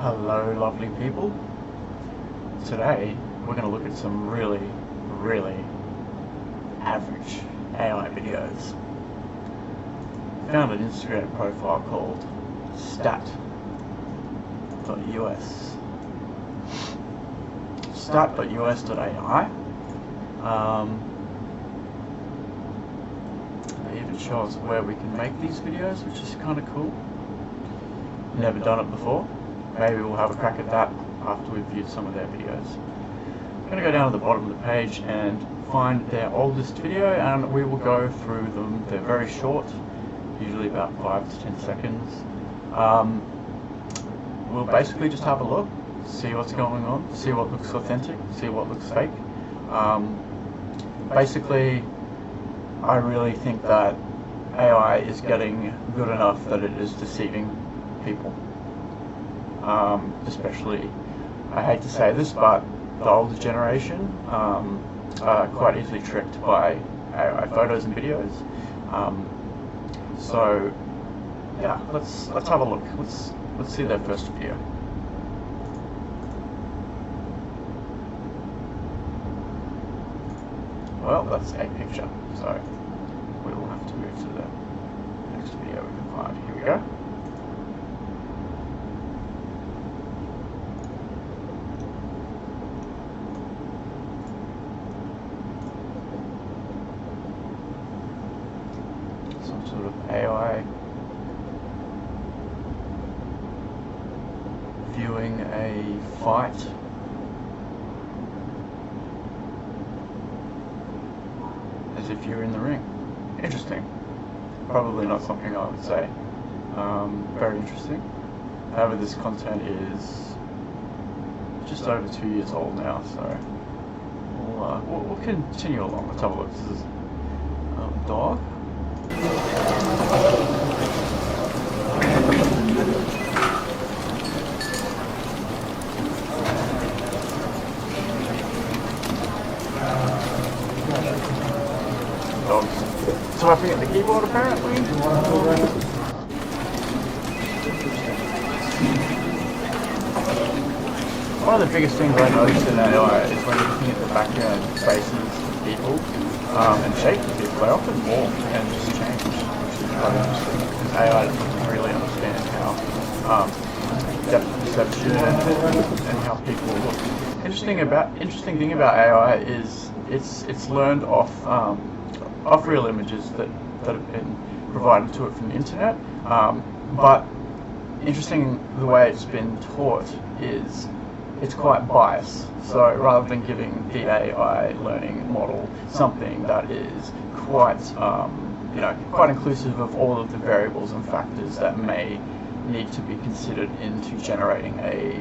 Hello lovely people. Today we're going to look at some really average AI videos. Found an Instagram profile called stat.us. Stat.us.ai. They even show us where we can make these videos, which is kind of cool. Never done it before. Maybe we'll have a crack at that after we've viewed some of their videos. I'm going to go down to the bottom of the page and find their oldest video, and we will go through them. They're very short, usually about 5 to 10 seconds. We'll basically just have a look, see what's going on, see what looks authentic, see what looks fake. Basically, I really think that AI is getting good enough that it is deceiving people. Especially, I hate to say this, but the older generation are quite easily tricked by AI photos and videos. So yeah, let's have a look. Let's see their first video. Well, that's a picture, so we will have to move to the next video we can find. Here we go. Some sort of AI viewing a fight. As if you're in the ring. Interesting. Probably not something I would say. Very interesting. However, this content is just over 2 years old now, so we'll continue along. Let's have a look. This is a dog. Dogs. So I forget the keyboard apparently. One of the biggest things I noticed in AI is when you're looking at the background faces of people and shapes of people, they often morph and just change, which is quite interesting because AI doesn't really understand how depth perception and how people look. Interesting thing about AI is it's learned off real images that have been provided to it from the internet, but interesting the way it's been taught is it's quite biased. So rather than giving the AI learning model something that is quite quite inclusive of all of the variables and factors that may need to be considered into generating a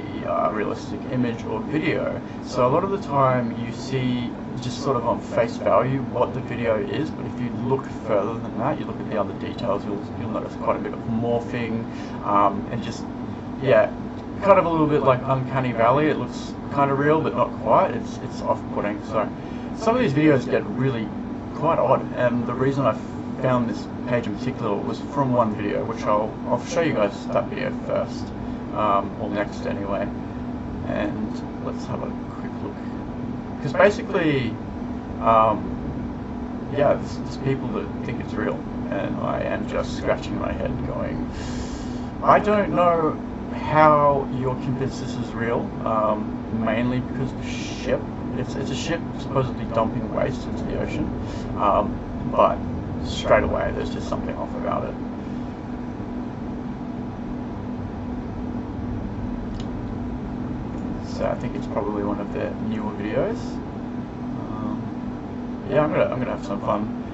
realistic image or video. So a lot of the time you see just sort of on face value what the video is, but if you look further than that, you look at the other details, you'll notice quite a bit of morphing and just, yeah, kind of a little bit like Uncanny Valley. It looks kind of real but not quite. It's off-putting. So some of these videos get really quite odd, and the reason I found this page in particular was from one video, which I'll show you guys that video first, or next anyway, and let's have a quick look. Because basically, yeah, there's people that think it's real, and I am just scratching my head going, I don't know how you're convinced this is real, mainly because the ship, it's a ship supposedly dumping waste into the ocean, but straight away there's just something off about it. So I think it's probably one of their newer videos. Yeah, I'm gonna have some fun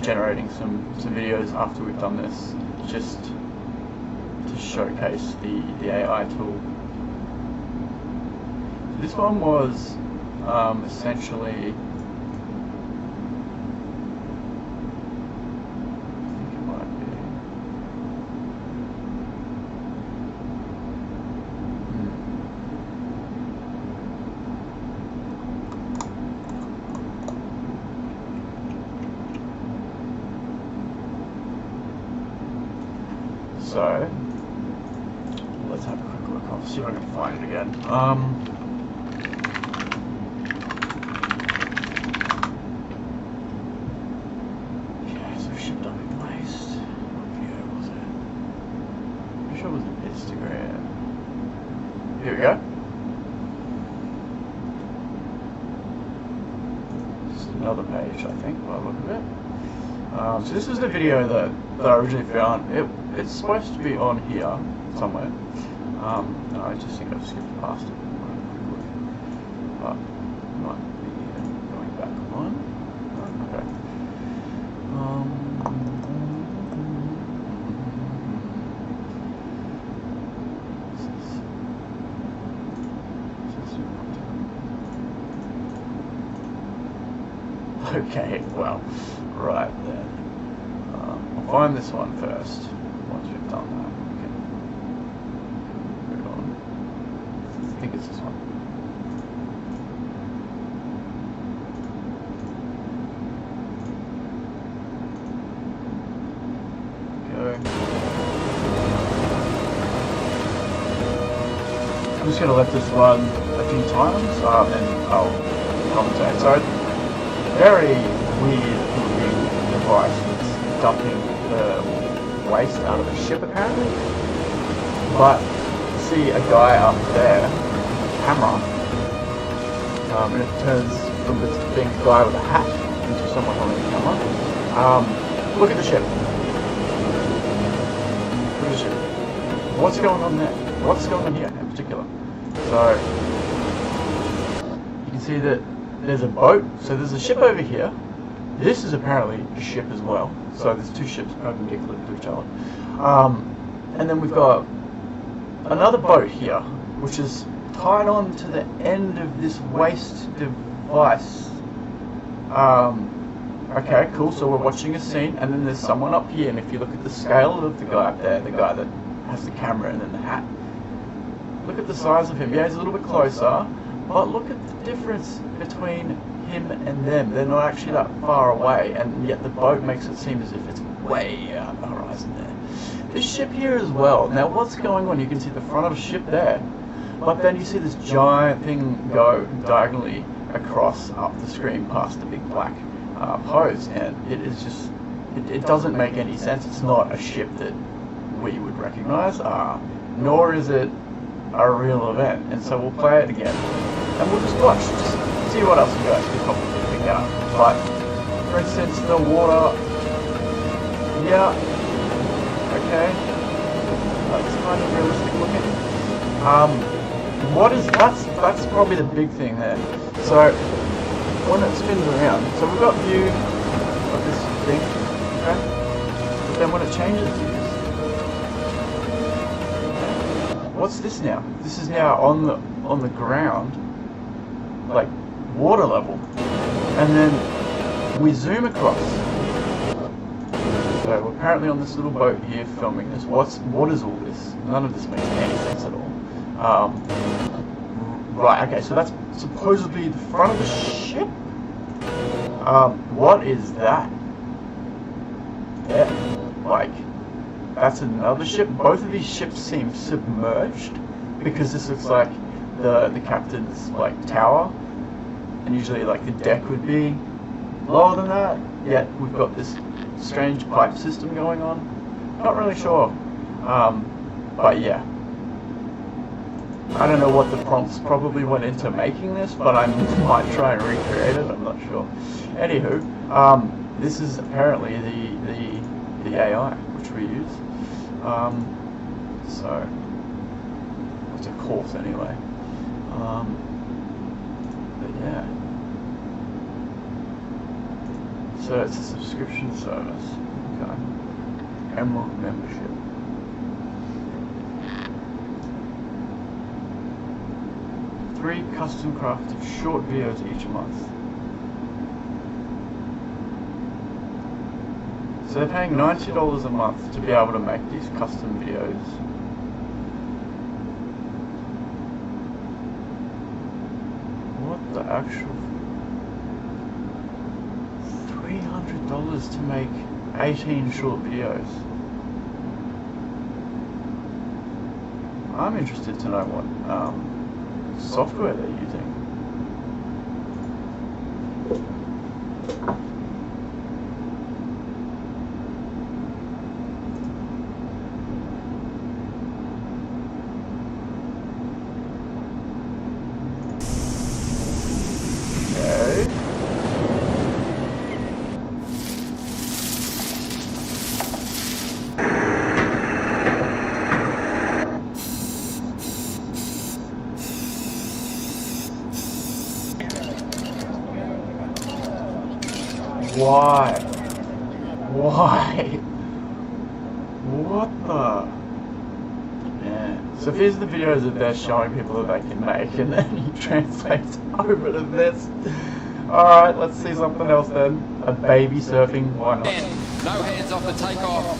generating some videos after we've done this, just to showcase the AI tool. This one was essentially, so let's have a quick look. I'll see if I can find it again. Okay, so shipped up in waste. What video was it? I'm sure it was an Instagram. Here we go. Just another page, I think, by the look of it. So this is the video that I originally found. It's supposed to be on here somewhere. No, I just think I've skipped past it. But it might be going back on. Okay. Okay, well, right then. I'll find this one first. Once we've done that, we can move on. I think it's this one. Go. I'm just going to let this run a few times and I'll commentate. So, very weird looking device that's dumping the waste out of a ship apparently. But see a guy up there, camera, and it turns from this being a guy with a hat into someone holding a camera. Look at the ship. Look at the ship. What's going on there? What's going on here in particular? So you can see that there's a boat. So there's a ship over here. This is apparently a ship as well. So there's two ships perpendicular to each other. And then we've got another boat here, which is tied on to the end of this waste device. Okay, cool. So we're watching a scene, and then there's someone up here. And if you look at the scale of the guy up there, the guy that has the camera and then the hat, look at the size of him. Yeah, he's a little bit closer, but look at the difference between him and them. They're not actually that far away, and yet the boat makes it seem as if it's way out on the horizon there. This ship here as well. Now what's going on? You can see the front of a ship there, but then you see this giant thing go diagonally across up the screen past the big black hose, and it is just, it doesn't make any sense. It's not a ship that we would recognize, nor is it a real event. And so we'll play it again, and we'll just watch, just see what else you guys can probably pick out. But for instance, the water, yeah, okay, that's kind of realistic looking. What is, that's probably the big thing there. So when it spins around, so we've got view of this thing, okay, but then when it changes views, what's this now? This is now on the ground, like water level, and then we zoom across. So we're apparently on this little boat here filming this. What is all this? None of this makes any sense at all. Right, okay, so that's supposedly the front of the ship? What is that? Yeah, like, that's another ship. Both of these ships seem submerged, because this looks like the captain's, like, tower, and usually, like, the deck would be lower than that, yet we've got this strange pipe system going on. Not really sure, but yeah. I don't know what the prompts probably went into making this, but I might try and recreate it, I'm not sure. Anywho, this is apparently the AI which we use. So, it's a course anyway. But yeah. So it's a subscription service. Okay. Emerald membership. Three custom crafted short videos each month. So they're paying $90 a month to be able to make these custom videos. What the actual... $300 to make 18 short videos. I I'm interested to know what software they're using. Why? Why? What the? Yeah. So here's the videos that they're showing people that they can make, and then he translates over to this. Alright, let's see something else then. A baby surfing, why not? No hands off the takeoff.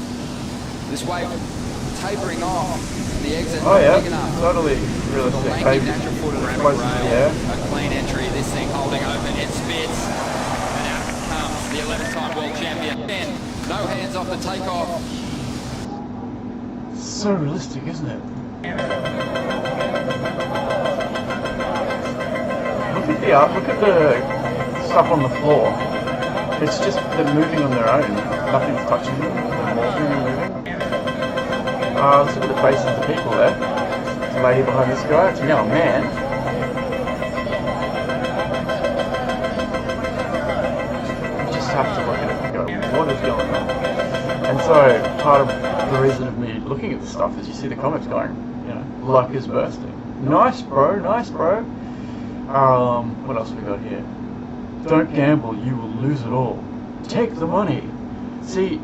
This wave tapering off. The exit oh yeah, big enough. totally realistic. Baby Natural foot and rail. Yeah. A clean entry. This thing holding open. It spits. And out comes the 11th-time world champion. Ben, no hands off the takeoff. So realistic, isn't it? Look at the stuff on the floor. It's just they're moving on their own. Nothing's touching them. They're morphing and moving. Let's look at the faces of the people there. There's a lady behind this guy. It's now a man. You just have to look at it and go, what is going on? And so part of the reason of me looking at this stuff is you see the comments going, you know, luck is bursting. Nice bro, nice bro. What else we got here? Don't gamble, you will lose it all. Take the money. See,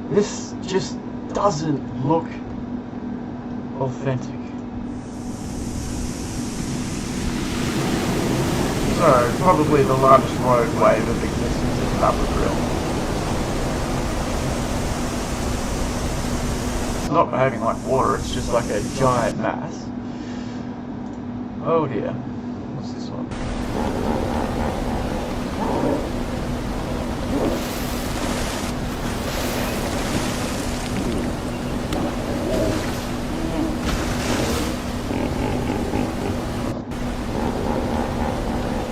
this just doesn't look authentic. So, probably the largest road wave of existence is that was real. It's not behaving like water, it's just like a giant mass. Oh dear. What's this one?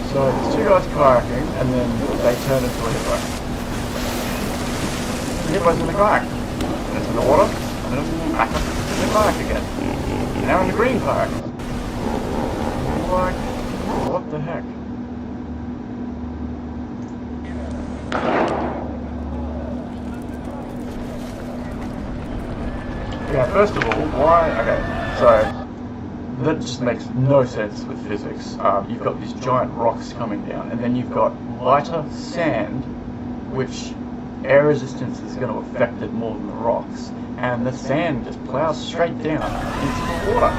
So there's two guys kayaking and then they turn into a hitboat. The hitboat's in the kayak. And it's in the water, and then it's back up in the kayak again. And now in the green kayak. Like, what the heck? Yeah, first of all, why? Okay, so that just makes no sense with physics. You've got these giant rocks coming down, and then you've got lighter sand, which air resistance is going to affect it more than the rocks, and the sand just plows straight down into the water.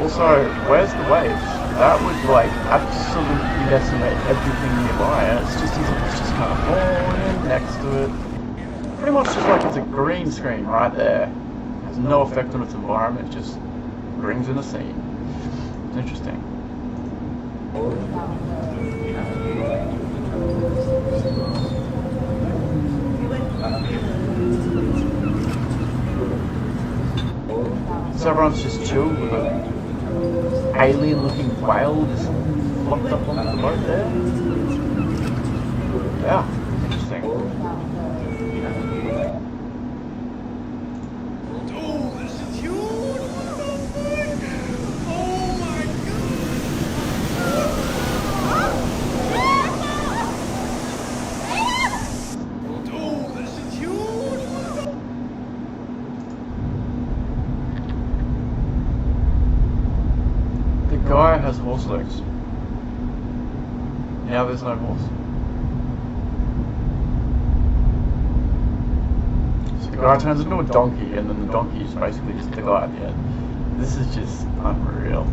Also, where's the waves? That would like absolutely decimate everything nearby, and it's just kind of falling in next to it. Pretty much just like it's a green screen right there. It has no effect on its environment, it just brings in a scene. It's interesting. So everyone's just chilled with a alien-looking whale just flopped up onto the boat there. Yeah, interesting. Oh, this is huge! Oh my god! Oh, this is huge! The guy has horse legs. Now there's no horse. So the guy turns into a donkey, and then the donkey is basically just the guy at the end. This is just unreal.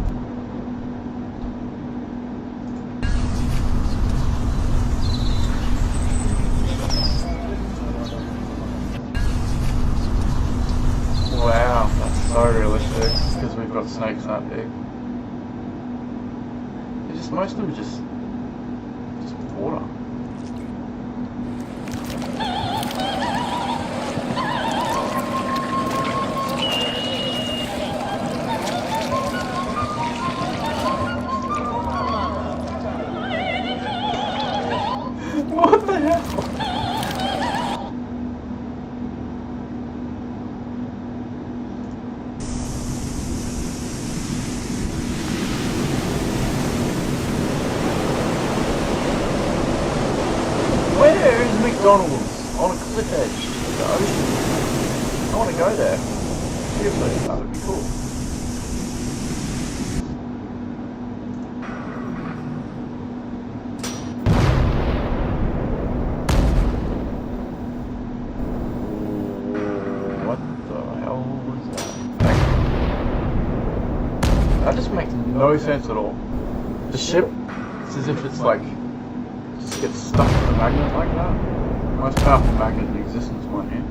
Wow, that's so realistic, because we've got snakes that big. Just most of them are just water. What the hell? Where is McDonald's on a cliff edge of the ocean? I want to go there. Seriously, that would be cool. What the hell was that? That just makes no sense at all. The ship, it's as if it's like gets stuck to the magnet like that. Most powerful magnet in existence, mind you.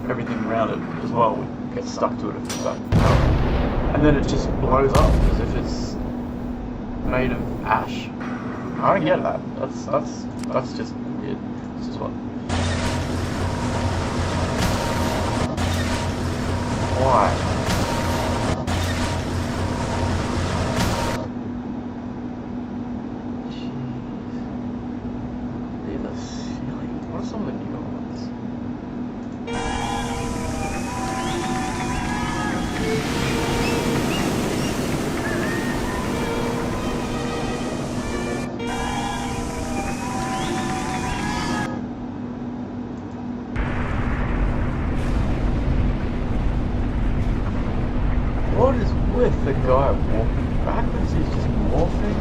Everything around it as well would get stuck to it if it's that powerful. And then it just blows up as if it's made of ash. I don't get that. That's just weird. This is what. Why? What are some of the newer ones? What is with the guy walking backwards? He's just morphing.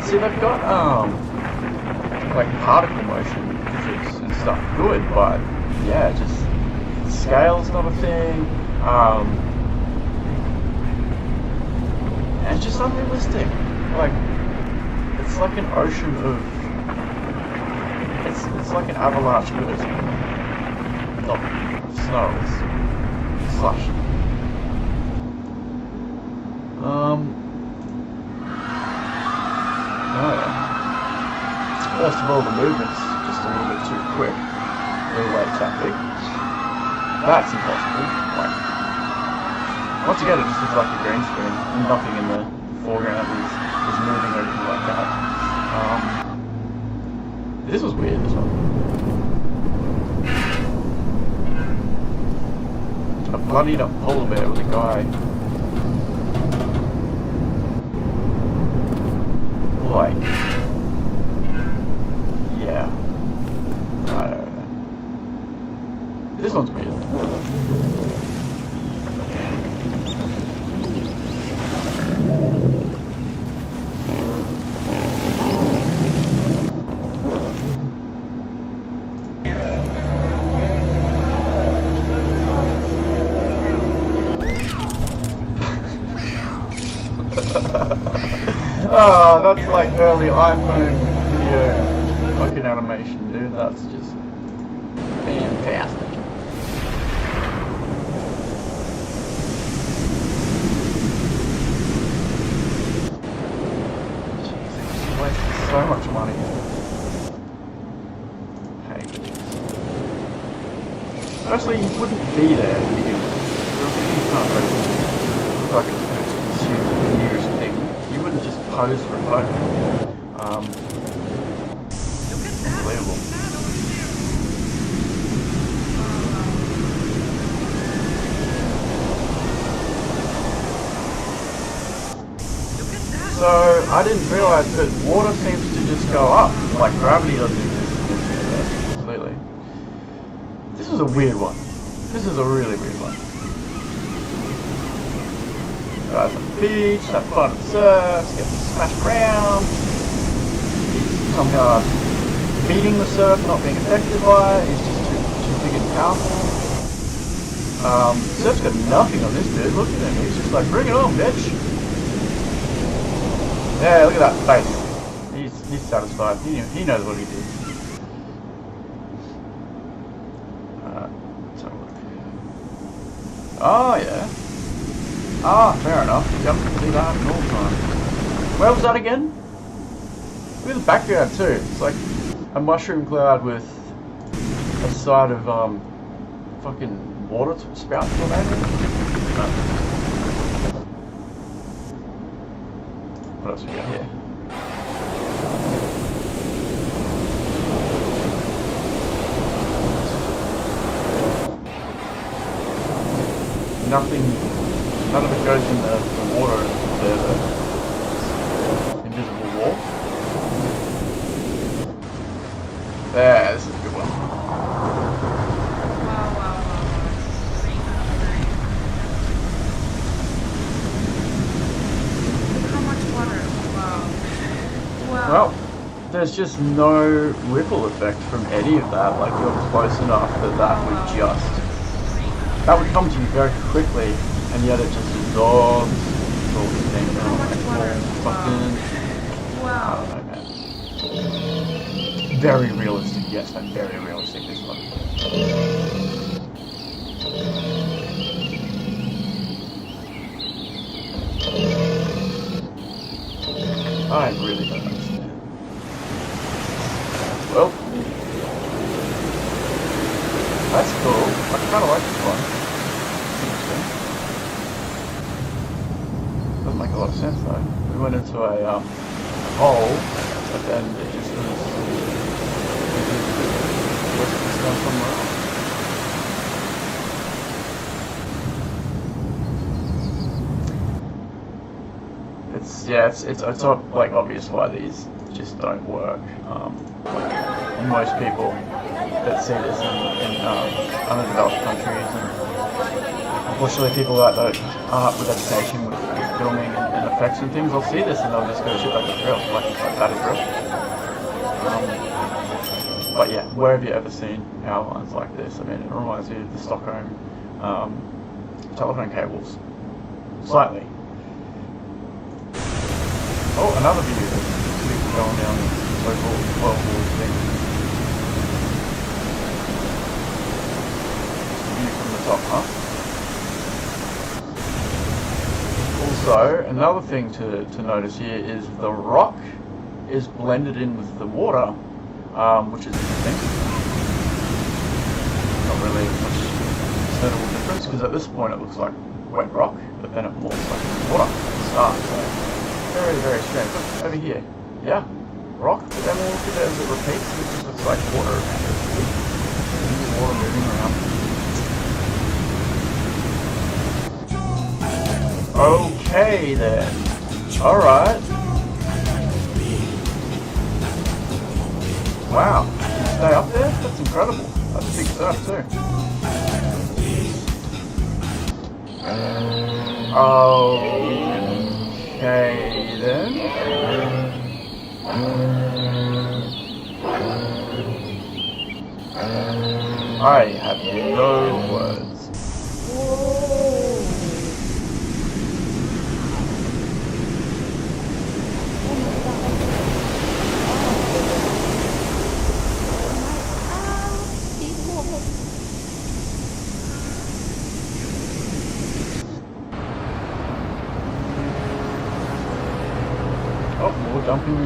See, they've got like particle motion physics and stuff good, but yeah, just scale's not a thing. And it's just unrealistic. Like, it's like an ocean of it's like an avalanche version. Not snow, it's slush. Oh yeah. First of all, the movement's just a little bit too quick. Real wave tactic. That's impossible. Like, once again, it just looks like a green screen. Nothing in the foreground is moving or anything like that. This was weird as well. A bloodied up polar bear with a guy. Like, yeah, I don't know. This one's weird. Oh, that's like early iPhone video fucking animation, dude. That's just fantastic. Jeez, wasted so much money. Hey. Firstly, you wouldn't be there if you can't really fucking consume the nearest thing. You wouldn't just pose for a photo. Unbelievable. So, I didn't realise that water seems to just go up, like gravity doesn't exist in this universe, completely. This is a weird one. This is a really weird one. Guys on the beach, have fun at the surf, get smashed around. He's somehow beating the surf, not being affected by it. He's just too big and powerful. Surf's got nothing on this dude. Look at him. He's just like, bring it on, bitch. Yeah, look at that face. He's satisfied. He knows what he did. So, oh yeah. Ah, fair enough. Yep, see that happen all the time. Where was that again? Look at the background too. It's like a mushroom cloud with a side of fucking water spout tornado. No. What else we got here? Nothing, none of it goes in the water. There's an invisible wall. There, this is a good one. Wow. Look how much water. Wow. Well, there's just no ripple effect from any of that. Like, you're close enough that would come to you very quickly, and yet it just absorbs all these things. How much water? Fucking, I Wow. don't know, man. Very realistic, yes, I'm very realistic this one. I really don't understand. Well, that's cool. I kind of like this one. Interesting. Doesn't make a lot of sense though. We went into a hole, but then it just was down somewhere else. It's not like obvious why these just don't work. Like most people that see this in underdeveloped countries, and unfortunately people that aren't with education with filming and effects and things, they'll see this and they'll just go, shit, that's real, like that is real. But yeah, where have you ever seen power lines like this? I mean, it reminds me of the Stockholm telephone cables, slightly. Oh, another view of people going down the so-called 12 wall thing. View from the top, huh? Also, another thing to notice here is the rock is blended in with the water, which is interesting. Not really much discernible difference, because at this point it looks like wet rock, but then it morphs like water at the start. So very, very strange. Look, over here. Yeah, rock, but then we'll look at it as it repeats, it just looks like water. Water moving around. Okay then. Alright. Wow. Can you stay up there? That's incredible. That's big stuff too. Okay then. I have no words. Oh, more dumping,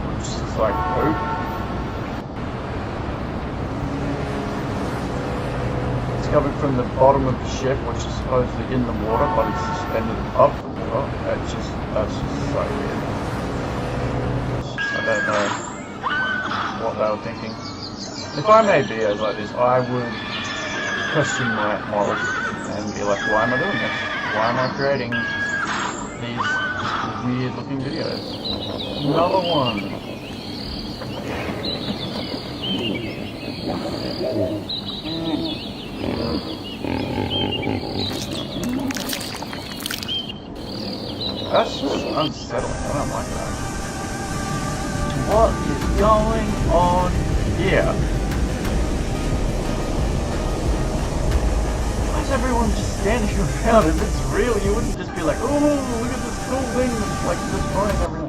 which is like poop. It's coming from the bottom of the ship, which is supposedly in the water, but it's suspended above the water. That's just so weird. I don't know what they were thinking. If I made videos like this, I would question my morals and be like, why am I doing this? Why am I creating these weird looking videos? Another one. That's just unsettling. I don't like that. What is going on here? Why is everyone just standing around? If it's real, you wouldn't just be like, oh, look at this cool thing that's like destroying everything.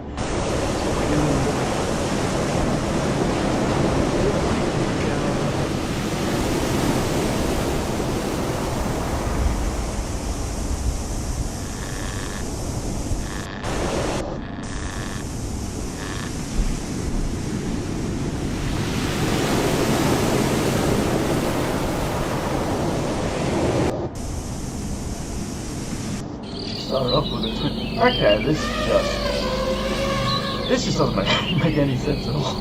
started off with it. Okay, this just doesn't make any sense at all.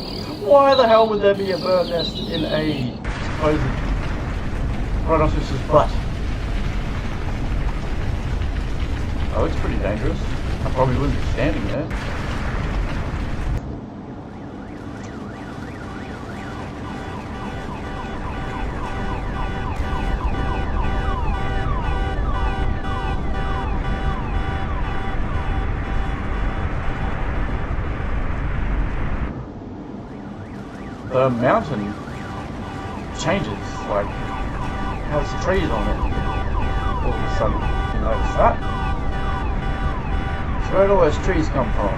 Why the hell would there be a bird nest in a supposed rhinoceros's butt? Oh, it's pretty dangerous. I probably wouldn't be standing there. The mountain changes, like, has trees on it. All of a sudden, you notice that? So where did all those trees come from?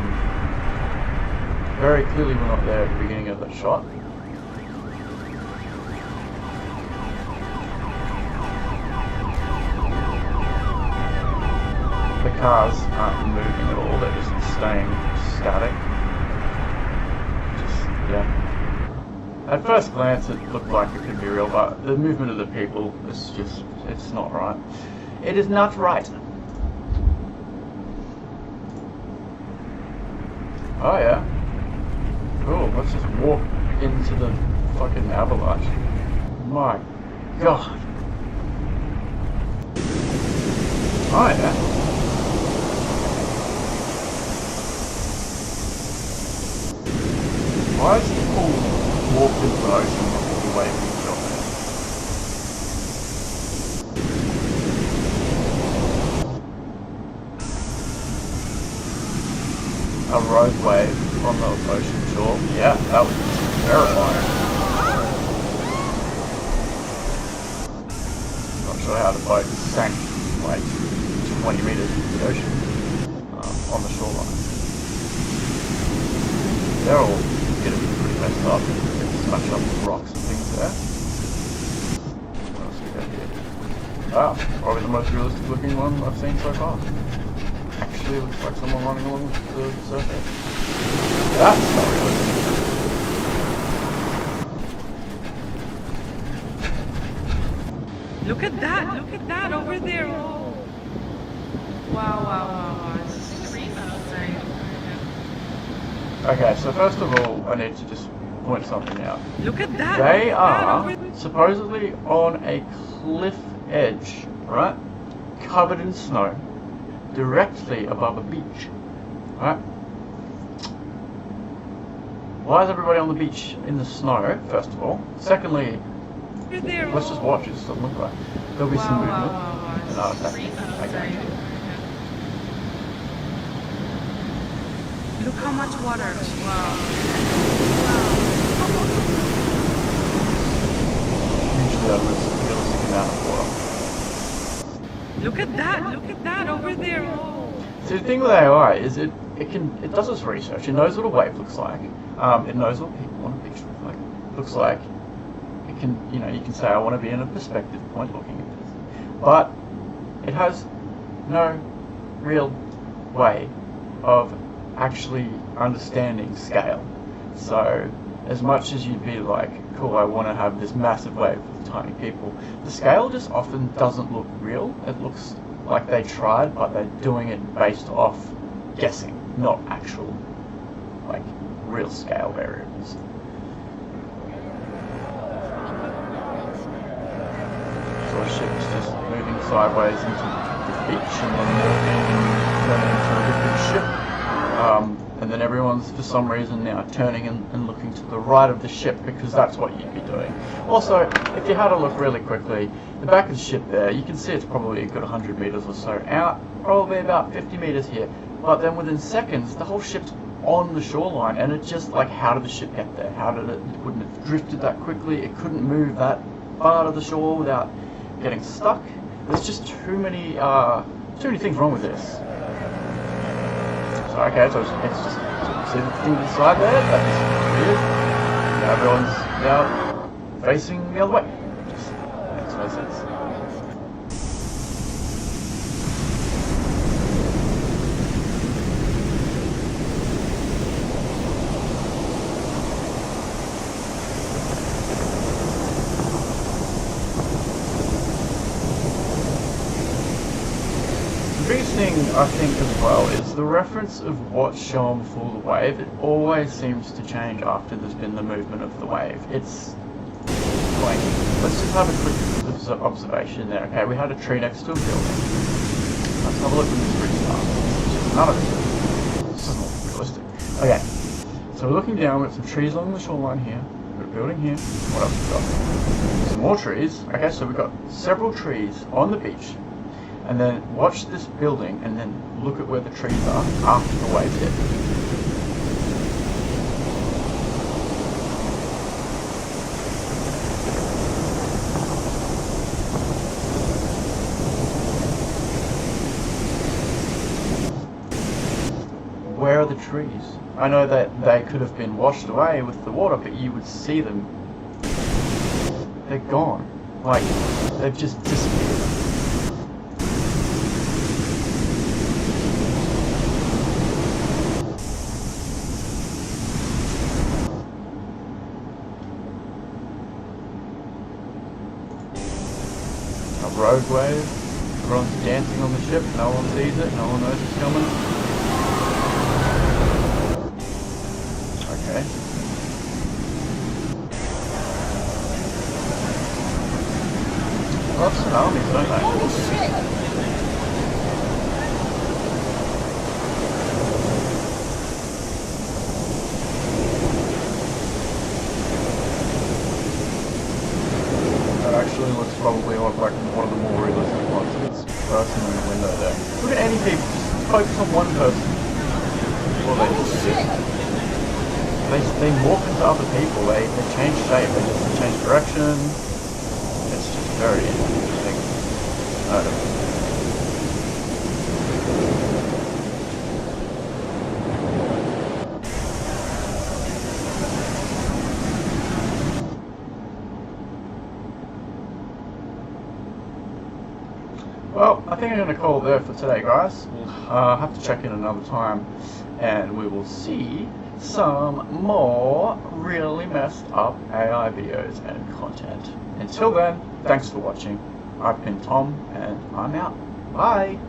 Very clearly we're not there at the beginning of that shot. The cars aren't moving at all, they're just staying static. Just, yeah. At first glance it looked like it could be real, but the movement of the people is just, it's not right. It is not right. Oh yeah. Cool, let's just walk into the fucking avalanche. My god. Oh yeah. Why is the pool walk into the ocean walking away from the shop there? A road wave from the ocean shore? Yeah, that was terrifying. Not sure how the boat sank like 20 meters into the ocean on the shoreline. They're all going to be pretty messed up. Smash up the rocks and things there. What else we got here? Ah, probably the most realistic looking one I've seen so far. Actually looks like someone running along the surface. That's not realistic. Look at that over there. Oh. Wow. It's crazy. Okay, so first of all, I need to just point something out. Look at that. They are supposedly on a cliff edge, right? Covered in snow, directly above a beach, right? Why is everybody on the beach in the snow, first of all? Secondly, let's just watch, it doesn't look like. There'll be some movement. No, that's okay. Look how much water. Wow. Usually that was a realistic amount of water. Look at that over there. Oh. So the thing with AI is it does its research. It knows what a wave looks like. It knows what people on a beach looks like. It can, you can say I want to be in a perspective point looking at this, but it has no real way of actually understanding scale. So as much as you'd be like, cool, I want to have this massive wave with tiny people, the scale just often doesn't look real. It looks like they tried, but they're doing it based off guessing, not actual like real scale variables. So a ship's just moving sideways into the beach and then turning into a different ship. And then everyone's for some reason now turning and looking to the right of the ship because that's what you'd be doing. Also, if you had a look really quickly, the back of the ship there, you can see it's probably a good 100 meters or so out, probably about 50 meters here. But then within seconds, the whole ship's on the shoreline, and it's just like, how did the ship get there? How did it wouldn't have drifted that quickly? It couldn't move that far to the shore without getting stuck. There's just too many things wrong with this. So okay, so it's just see the thing to the side there. That's weird. Now everyone's now facing the other way. Just makes no sense. biggest thing I think as well is the reference of what's shown before the wave. It always seems to change after there's been the movement of the wave. It's like, let's just have a quick observation there. Okay, we had a tree next to a building. Let's have a look at this tree start. None of it. This isn't all realistic. Okay, so we're looking down. We've got some trees along the shoreline here. We've got a building here. What else we got? Some more trees. Okay, so we've got several trees on the beach. And then watch this building and then look at where the trees are after the waves hit. Where are the trees? I know that they could have been washed away with the water, but you would see them. They're gone. Like, they've just disappeared. Rogue wave, everyone's dancing on the ship, no one sees it, no one knows it's coming. Okay. Lots of tsunamis, don't they? Oh shit! Actually looks probably like one of the more realistic ones. It's the person in the window there. Look at any people, just focus on one person. Well, they morph into other people, they change shape, they just change direction. It's just very interesting. I don't know. Well, I think I'm going to call it there for today, guys. We'll have to check in another time, and we will see some more really messed up AI videos and content. Until then, thanks for watching. I've been Tom, and I'm out. Bye!